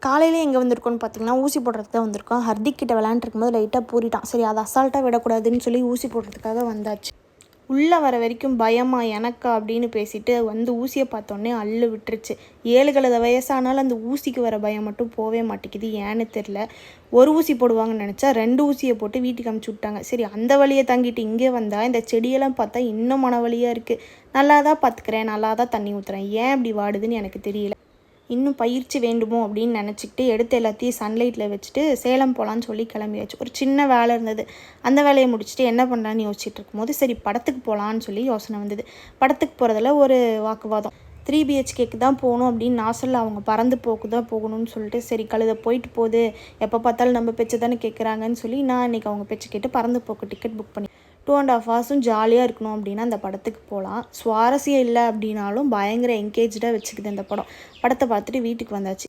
காலையிலே எங்கே வந்திருக்கோன்னு பார்த்தீங்கன்னா, ஊசி போடுறதுக்கு தான் வந்திருக்கோம். ஹர்திக் கிட்ட விளையாண்டுருக்கும்போது லைட்டாக பூரிட்டான். சரி அதை அசால்ட்டாக விடக்கூடாதுன்னு சொல்லி ஊசி போடுறதுக்காக வந்தாச்சு. உள்ளே வர வரைக்கும் பயமா எனக்கா அப்படின்னு பேசிட்டு வந்து ஊசியை பார்த்தோன்னே அள்ளு விட்டுருச்சு. 7 வயசானாலும் அந்த ஊசிக்கு வர பயம் மட்டும் போவே மாட்டேங்குது, ஏன்னு தெரில. ஒரு ஊசி போடுவாங்கன்னு நினச்சா 2 ஊசியை போட்டு வீட்டுக்கு அமுச்சு விட்டாங்க. சரி அந்த வழியை தாங்கிட்டு இங்கே வந்தால் இந்த செடியெல்லாம் பார்த்தா இன்னும் மனவலியாக இருக்குது. நல்லா தான் பார்த்துக்கிறேன், நல்லா தான் தண்ணி ஊற்றுறேன், ஏன் இப்படி வாடுதுன்னு எனக்கு தெரியல. இன்னும் பயிற்சி வேண்டுமோ அப்படின்னு நினச்சிக்கிட்டு எடுத்து எல்லாத்தையும் சன்லைட்டில் வச்சுட்டு சேலம் போகலான்னு சொல்லி கிளம்பியாச்சு. ஒரு சின்ன வேலை இருந்தது, அந்த வேலையை முடிச்சுட்டு என்ன பண்ணலான்னு யோசிச்சுட்டு இருக்கும்போது சரி படத்துக்கு போகலான்னு சொல்லி யோசனை வந்தது. படத்துக்கு போகிறதுல ஒரு வாக்குவாதம். 3 BHKக்கு தான் போகணும் அப்படின்னு நான் சொல்ல, அவங்க பறந்து போக்கு தான் போகணும்னு சொல்லிட்டு சரி கழுதை போயிட்டு போகுது, எப்போ பார்த்தாலும் நம்ம பேச்சு தானே கேட்குறாங்கன்னு சொல்லி நான் இன்றைக்கி அவங்க பேச்சு கேட்டு பறந்து போக்கு டிக்கெட் புக் பண்ணி 2.5 ஹவர்ஸும் ஜாலியாக இருக்கணும் அப்படின்னா அந்த படத்துக்கு போகலாம். சுவாரஸ்யம் இல்லை அப்படின்னாலும் பயங்கர என்கேஜாக வச்சுக்குது அந்த படம். படத்தை பார்த்துட்டு வீட்டுக்கு வந்தாச்சு.